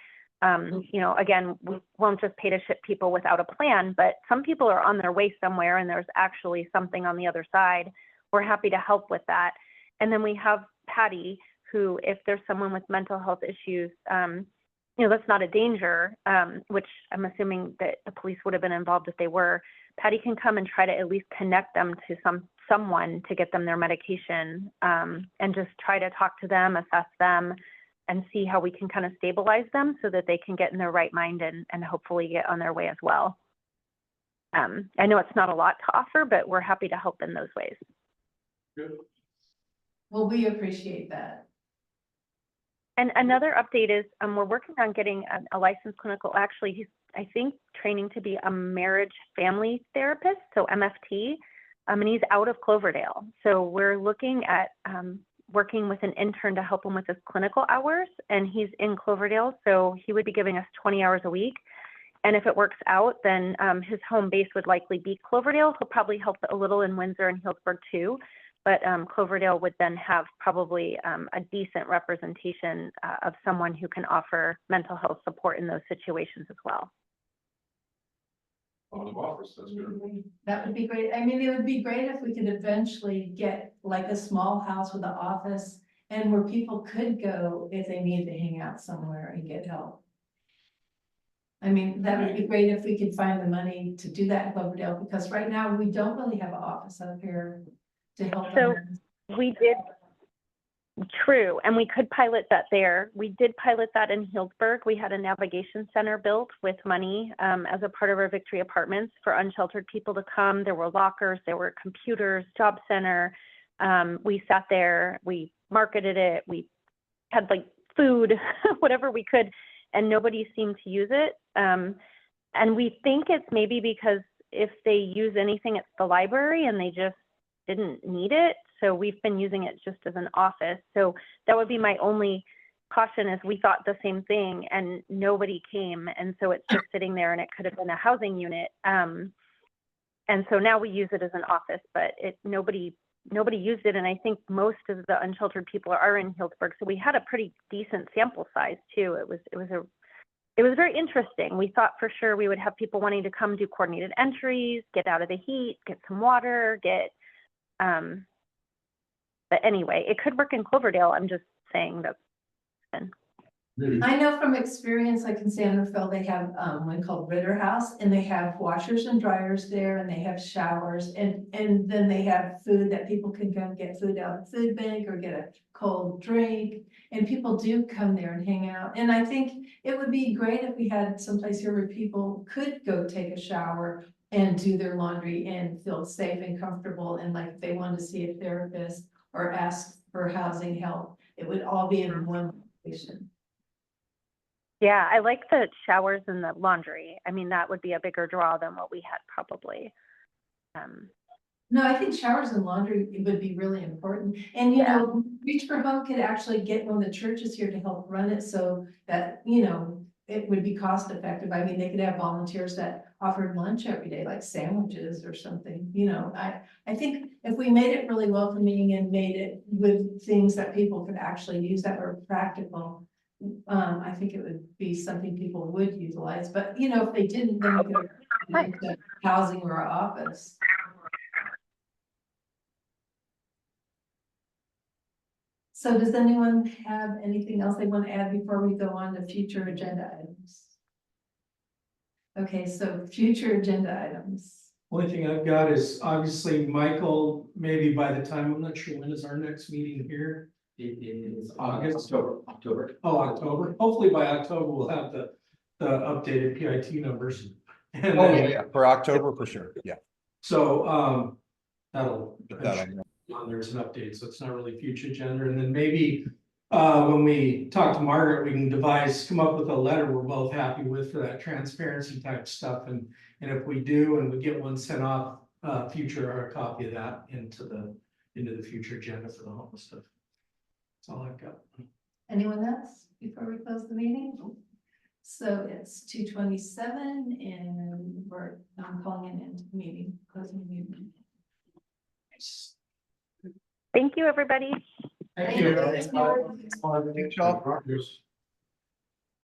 You know, again, we won't just pay to ship people without a plan, but some people are on their way somewhere and there's actually something on the other side. We're happy to help with that. And then we have Patty, who, if there's someone with mental health issues, you know, that's not a danger, which I'm assuming that the police would have been involved if they were. Patty can come and try to at least connect them to someone to get them their medication, and just try to talk to them, assess them, and see how we can kind of stabilize them so that they can get in their right mind and hopefully get on their way as well. I know it's not a lot to offer, but we're happy to help in those ways. Good. Well, we appreciate that. And another update is we're working on getting a licensed clinical, actually, he's, I think, training to be a marriage family therapist, so MFT, and he's out of Cloverdale. So we're looking at working with an intern to help him with his clinical hours, and he's in Cloverdale, so he would be giving us 20 hours a week. And if it works out, then his home base would likely be Cloverdale. He'll probably help a little in Windsor and Healdsburg too. But Cloverdale would then have probably a decent representation of someone who can offer mental health support in those situations as well. Out of office, that's good. That would be great. I mean, it would be great if we could eventually get like a small house with an office and where people could go if they needed to hang out somewhere and get help. I mean, that would be great if we could find the money to do that in Cloverdale, because right now we don't really have an office up here to help So them. True, and we could pilot that there. We did pilot that in Healdsburg. We had a navigation center built with money as a part of our Victory Apartments for unsheltered people to come. There were lockers, there were computers, job center. We sat there, we marketed it, we had like food, whatever we could, and nobody seemed to use it. And we think it's maybe because if they use anything, it's the library and they just didn't need it. So we've been using it just as an office. So that would be my only caution, is we thought the same thing and nobody came. And so it's just sitting there, and it could have been a housing unit. And so now we use it as an office, but nobody used it. And I think most of the unsheltered people are in Healdsburg. So we had a pretty decent sample size too. It was very interesting. We thought for sure we would have people wanting to come do coordinated entries, get out of the heat, get some water, but anyway, it could work in Cloverdale. I'm just saying that. I know from experience, like in San Rafael, they have one called Ritter House, and they have washers and dryers there, and they have showers, and then they have food that people can go get food out of the food bank or get a cold drink. And people do come there and hang out. And I think it would be great if we had someplace here where people could go take a shower and do their laundry and feel safe and comfortable. And like if they wanted to see a therapist or ask for housing help, it would all be in one location. Yeah, I like the showers and the laundry. I mean, that would be a bigger draw than what we had probably. No, I think showers and laundry would be really important. And, you know, Reach for Home could actually get one of the churches here to help run it so that, you know, it would be cost effective. I mean, they could have volunteers that offered lunch every day, like sandwiches or something, you know. I think if we made it really welcoming and made it with things that people could actually use that were practical, I think it would be something people would utilize. But, you know, if they didn't, then we could have into housing or office. So does anyone have anything else they want to add before we go on to future agenda items? Okay, so future agenda items. Only thing I've got is obviously Michael, maybe by the time, I'm not sure when is our next meeting here. It is August. October. Oh, October. Hopefully by October, we'll have the updated PIT numbers. And Oh, then, yeah, for October, for sure, yeah. so, that'll, Put that on. there's an update, so it's not really future agenda. And then maybe, when we talk to Margaret, we can come up with a letter we're both happy with for that transparency type stuff. And if we do, and we get one sent off, or a copy of that into the future agenda for the homeless stuff. That's all I've got. Anyone else before we close the meeting? So it's 2:27 and I'm calling an end to the meeting, closing the meeting. Thank you, everybody. Thank you. Thanks, y'all. Rogers.